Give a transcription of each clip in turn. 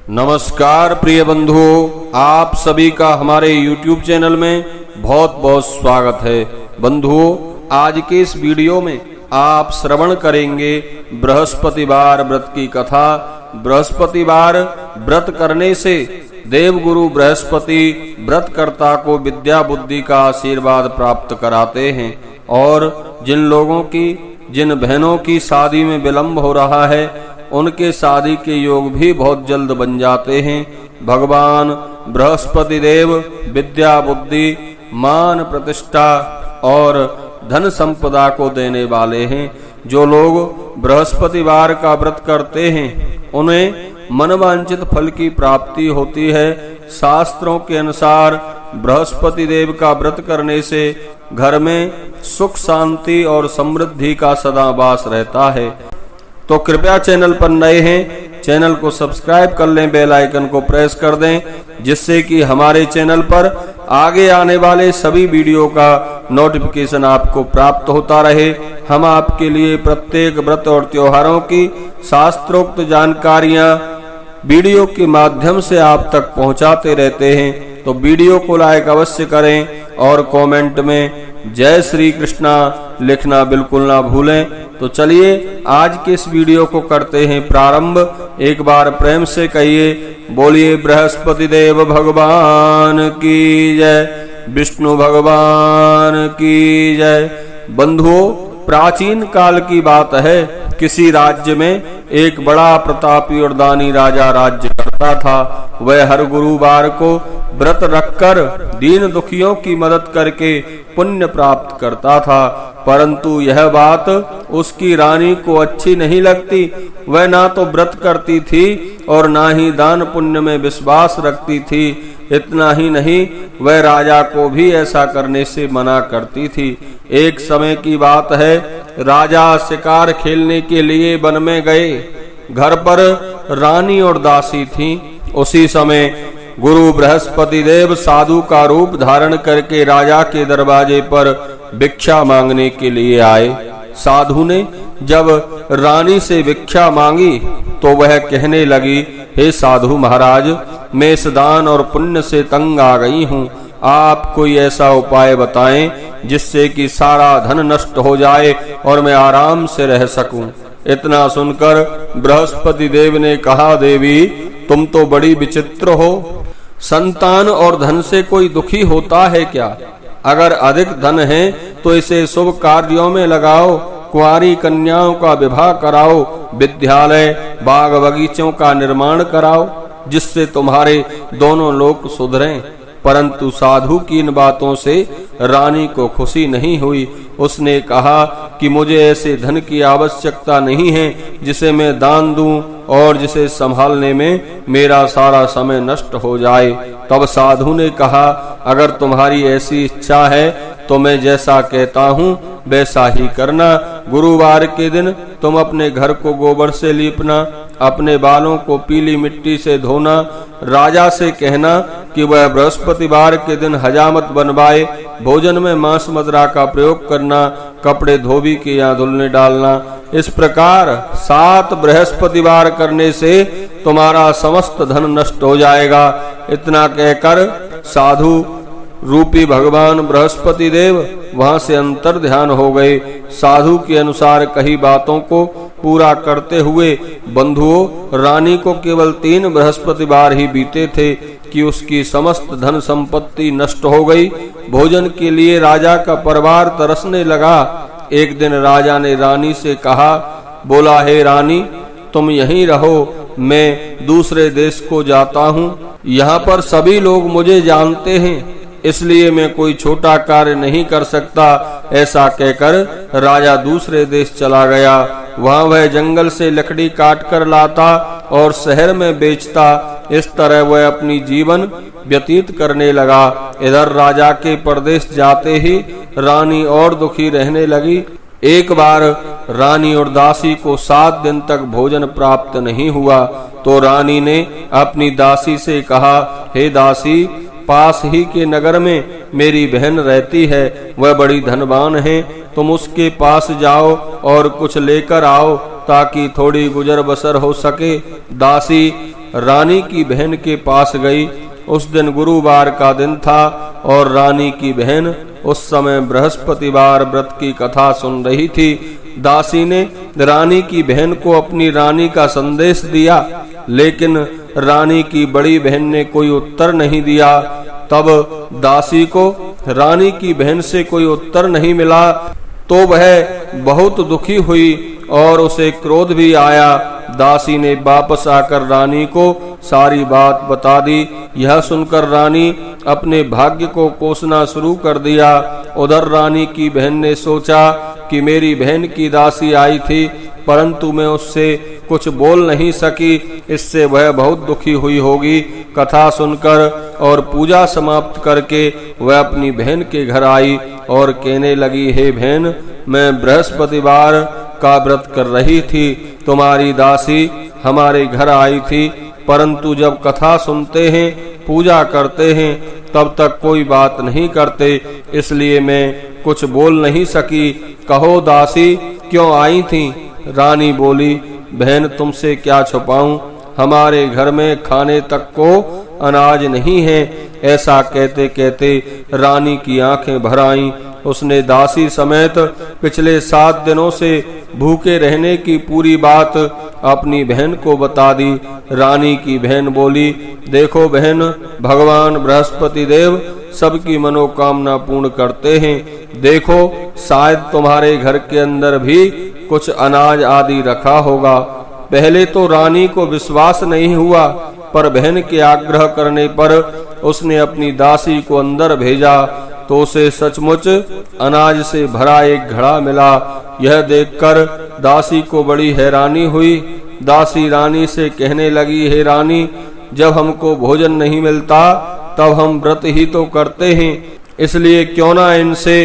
नमस्कार प्रिय बंधुओं, आप सभी का हमारे YouTube चैनल में बहुत बहुत स्वागत है। बंधुओं, आज के इस वीडियो में आप श्रवण करेंगे बृहस्पतिवार व्रत की कथा। बृहस्पतिवार व्रत करने से देवगुरु बृहस्पति व्रतकर्ता को विद्या बुद्धि का आशीर्वाद प्राप्त कराते हैं और जिन बहनों की शादी में विलंब हो रहा है उनके शादी के योग भी बहुत जल्द बन जाते हैं। भगवान बृहस्पति देव विद्या बुद्धि मान प्रतिष्ठा और धन संपदा को देने वाले हैं। जो लोग बृहस्पतिवार का व्रत करते हैं उन्हें मनवांछित फल की प्राप्ति होती है। शास्त्रों के अनुसार बृहस्पति देव का व्रत करने से घर में सुख शांति और समृद्धि का सदा वास रहता है। तो कृपया चैनल पर नए हैं, चैनल को सब्सक्राइब कर लें, बेल आइकन को प्रेस कर दें, जिससे कि हमारे चैनल पर आगे आने वाले सभी वीडियो का नोटिफिकेशन आपको प्राप्त होता रहे। हम आपके लिए प्रत्येक व्रत और त्योहारों की शास्त्रोक्त जानकारियां वीडियो के माध्यम से आप तक पहुंचाते रहते हैं। तो वीडियो को लाइक अवश्य करें और कमेंट में जय श्री कृष्णा लिखना बिल्कुल ना भूलें। तो चलिए आज के इस वीडियो को करते हैं प्रारंभ। एक बार प्रेम से कहिए, बोलिए बृहस्पति देव भगवान की जय, विष्णु भगवान की जय। बंधुओं, प्राचीन काल की बात है, किसी राज्य में एक बड़ा प्रतापी और दानी राजा राज्य करता था। वह हर गुरुवार को व्रत रखकर दीन दुखियों की मदद करके पुण्य प्राप्त करता था, परंतु यह बात उसकी रानी को अच्छी नहीं लगती। वह ना तो व्रत करती थी और ना ही दान पुण्य में विश्वास रखती थी। इतना ही नहीं, वह राजा को भी ऐसा करने से मना करती थी। एक समय की बात है, राजा शिकार खेलने के लिए वन में गए। घर पर रानी और दासी थीं। उसी समय गुरु बृहस्पति देव साधु का रूप धारण करके राजा के दरवाजे पर भिक्षा मांगने के लिए आए। साधु ने जब रानी से भिक्षा मांगी तो वह कहने लगी, हे साधु महाराज, मैं इस दान और पुण्य से तंग आ गई हूँ। आप कोई ऐसा उपाय बताएं जिससे कि सारा धन नष्ट हो जाए और मैं आराम से रह सकूं। इतना सुनकर बृहस्पति देव ने कहा, देवी तुम तो बड़ी विचित्र हो। संतान और धन से कोई दुखी होता है क्या? अगर अधिक धन है तो इसे शुभ कार्यों में लगाओ, कुंवारी कन्याओं का विवाह कराओ, विद्यालय बाग बगीचों का निर्माण कराओ, जिससे तुम्हारे दोनों लोक सुधरें। परंतु साधु की इन बातों से रानी को खुशी नहीं हुई। उसने कहा कि मुझे ऐसे धन की आवश्यकता नहीं है जिसे मैं दान दूं और जिसे संभालने में मेरा सारा समय नष्ट हो जाए। तब साधु ने कहा, अगर तुम्हारी ऐसी इच्छा है तो मैं जैसा कहता हूँ वैसा ही करना। गुरुवार के दिन तुम अपने घर को गोबर से लीपना, अपने बालों को पीली मिट्टी से धोना। राजा से कहना कि वह बृहस्पतिवार के दिन हजामत बनवाए, भोजन में मांस मदिरा का प्रयोग करना, कपड़े धोबी के यहाँ धुलने डालना। इस प्रकार 7 बृहस्पतिवार करने से तुम्हारा समस्त धन नष्ट हो जाएगा। इतना कहकर साधु रूपी भगवान बृहस्पति देव वहां से अंतर ध्यान हो गए। साधु के अनुसार कही बातों को पूरा करते हुए बंधुओं, रानी को केवल 3 बृहस्पतिवार ही बीते थे कि उसकी समस्त धन संपत्ति नष्ट हो गई। भोजन के लिए राजा का परिवार तरसने लगा। एक दिन राजा ने रानी से कहा, बोला, हे रानी तुम यहीं रहो, मैं दूसरे देश को जाता हूँ। यहाँ पर सभी लोग मुझे जानते हैं, इसलिए मैं कोई छोटा कार्य नहीं कर सकता। ऐसा कहकर राजा दूसरे देश चला गया। वहां वह जंगल से लकड़ी काट कर लाता और शहर में बेचता। इस तरह वह अपनी जीवन व्यतीत करने लगा। इधर राजा के परदेश जाते ही रानी और दुखी रहने लगी। एक बार रानी और दासी को 7 दिन तक भोजन प्राप्त नहीं हुआ तो रानी ने अपनी दासी से कहा, हे दासी, पास ही के नगर में मेरी बहन रहती है, वह बड़ी धनवान है। तुम उसके पास जाओ और कुछ लेकर आओ ताकि थोड़ी गुजर बसर हो सके। दासी रानी की बहन के पास गई। उस दिन गुरुवार का दिन था और रानी की बहन उस समय बृहस्पतिवार व्रत की कथा सुन रही थी। दासी ने रानी की बहन को अपनी रानी का संदेश दिया, लेकिन रानी की बड़ी बहन ने कोई उत्तर नहीं दिया। तब दासी को रानी की बहन से कोई उत्तर नहीं मिला तो वह बहुत दुखी हुई और उसे क्रोध भी आया। दासी ने वापस आकर रानी को सारी बात बता दी। यह सुनकर रानी अपने भाग्य को कोसना शुरू कर दिया। उधर रानी की बहन ने सोचा कि मेरी बहन की दासी आई थी, परंतु मैं उससे कुछ बोल नहीं सकी, इससे वह बहुत दुखी हुई होगी। कथा सुनकर और पूजा समाप्त करके वह अपनी बहन के घर आई और कहने लगी, हे बहन, मैं बृहस्पतिवार का व्रत कर रही थी, तुम्हारी दासी हमारे घर आई थी, परंतु जब कथा सुनते हैं, पूजा करते हैं, तब तक कोई बात नहीं करते, इसलिए मैं कुछ बोल नहीं सकी। कहो दासी, क्यों आई थी? रानी बोली, बहन, तुमसे क्या छुपाऊं, हमारे घर में खाने तक को अनाज नहीं है। ऐसा कहते कहते रानी की आंखें भर आईं। उसने दासी समेत पिछले 7 दिनों से भूखे रहने की पूरी बात अपनी बहन को बता दी। रानी की बहन बोली, देखो बहन, भगवान बृहस्पति देव सबकी मनोकामना पूर्ण करते हैं। देखो, शायद तुम्हारे घर के अंदर भी कुछ अनाज आदि रखा होगा। पहले तो रानी को विश्वास नहीं हुआ, पर बहन के आग्रह करने पर उसने अपनी दासी को अंदर भेजा तो उसे सचमुच अनाज से भरा एक घड़ा मिला। यह देखकर दासी को बड़ी हैरानी हुई। दासी रानी से कहने लगी, हे रानी, जब हमको भोजन नहीं मिलता तब हम व्रत ही तो करते हैं, इसलिए क्यों ना इनसे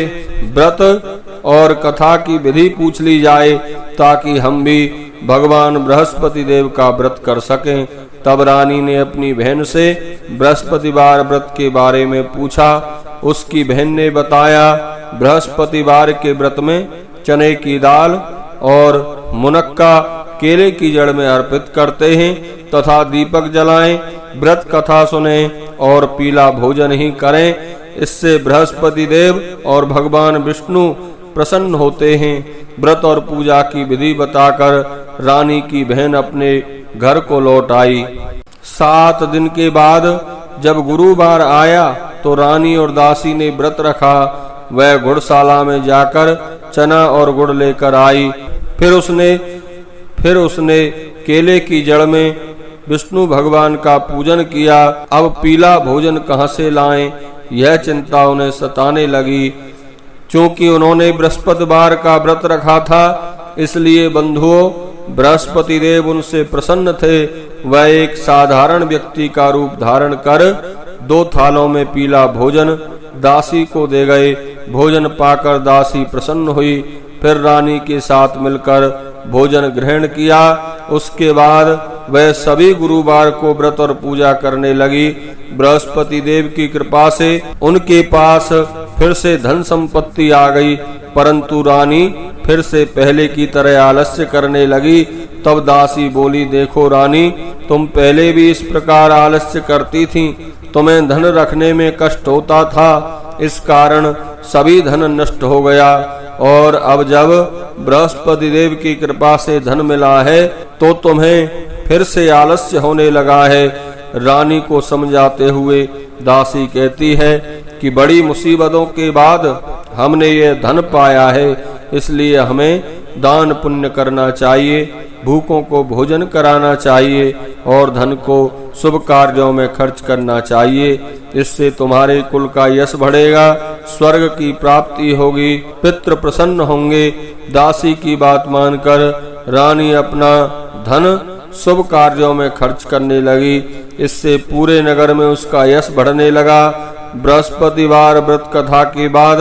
व्रत और कथा की विधि पूछ ली जाए, ताकि हम भी भगवान बृहस्पति देव का व्रत कर सकें। तब रानी ने अपनी बहन से बृहस्पतिवार व्रत के बारे में पूछा। उसकी बहन ने बताया, बृहस्पतिवार के व्रत में चने की दाल और मुनक्का केले की जड़ में अर्पित करते हैं तथा दीपक जलाएं, व्रत कथा सुने और पीला भोजन ही करें। इससे बृहस्पति देव और भगवान विष्णु प्रसन्न होते हैं। व्रत और पूजा की विधि बताकर रानी की बहन अपने घर को लौट आई। 7 दिन के बाद जब गुरुवार आया तो रानी और दासी ने व्रत रखा। वह गुड़शाला में जाकर चना और गुड़ लेकर आई। फिर उसने केले की जड़ में विष्णु भगवान का पूजन किया। अब पीला भोजन कहाँ से लाएं, यह चिंता उन्हें सताने लगी। क्योंकि उन्होंने बृहस्पतिवार का व्रत रखा था, इसलिए बंधुओं, बृहस्पति देव उनसे प्रसन्न थे। वह एक साधारण व्यक्ति का रूप धारण कर 2 थालों में पीला भोजन दासी को दे गए। भोजन पाकर दासी प्रसन्न हुई। फिर रानी के साथ मिलकर भोजन ग्रहण किया। उसके बाद वह सभी गुरुवार को व्रत और पूजा करने लगी। बृहस्पति देव की कृपा से उनके पास फिर से धन संपत्ति आ गई, परंतु रानी फिर से पहले की तरह आलस्य करने लगी। तब दासी बोली, देखो रानी, तुम पहले भी इस प्रकार आलस्य करती थी, तुम्हें धन रखने में कष्ट होता था, इस कारण सभी धन नष्ट हो गया, और अब जब बृहस्पति देव की कृपा से धन मिला है तो तुम्हें फिर से आलस्य होने लगा है। रानी को समझाते हुए दासी कहती है कि बड़ी मुसीबतों के बाद हमने ये धन पाया है, इसलिए हमें दान पुण्य करना चाहिए, भूखों को भोजन कराना चाहिए और धन को शुभ कार्यों में खर्च करना चाहिए। इससे तुम्हारे कुल का यश बढ़ेगा, स्वर्ग की प्राप्ति होगी, पितृ प्रसन्न होंगे। दासी की बात मानकर रानी अपना धन शुभ कार्यों में खर्च करने लगी। इससे पूरे नगर में उसका यश बढ़ने लगा। बृहस्पतिवार व्रत कथा के बाद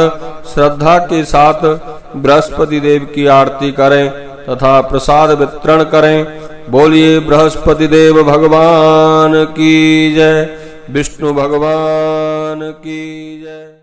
श्रद्धा के साथ बृहस्पति देव की आरती करें तथा प्रसाद वितरण करें। बोलिए बृहस्पति देव भगवान की जय, विष्णु भगवान की जय।